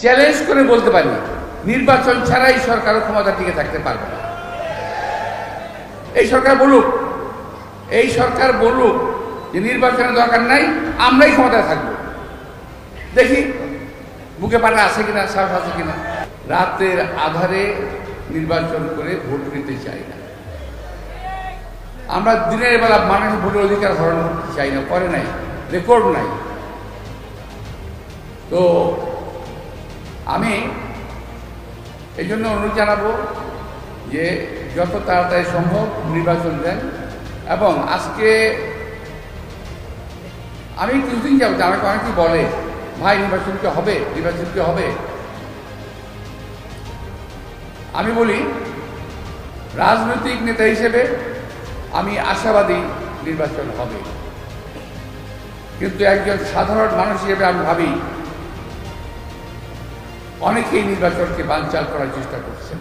Challenge করে বলতে পারি, নির্বাচন ছাড়াই সরকারও ক্ষমতা টিকে থাকতে পারবে না। এই সরকার বলুক যে নির্বাচনের দরকার নাই, আমরাই ক্ষমতায় থাকবো। দেখি বুকে পাটা আছে কিনা, সাহস আছে কিনা। রাতের আধারে নির্বাচন করে ভোট নিতে চাই না। আমরা দিনের বেলা মানুষের ভোটের অধিকার হরণ করতে চাই না, করে নাই, রেকর্ড নাই। তো আমি এই জন্য অনুরোধ জানাবো যে যত তাড়াতাড়ি সম্ভব নির্বাচন দেন। এবং আজকে আমি কিছুদিন যাবো, আমাকে অনেকেই বলে ভাই নির্বাচন কি হবে। আমি বলি রাজনৈতিক নেতা হিসেবে আমি আশাবাদী নির্বাচন হবে, কিন্তু একজন সাধারণ মানুষ হিসেবে আমি ভাবি অনেকেই নির্বাচনকে বানচাল করার চেষ্টা করছেন।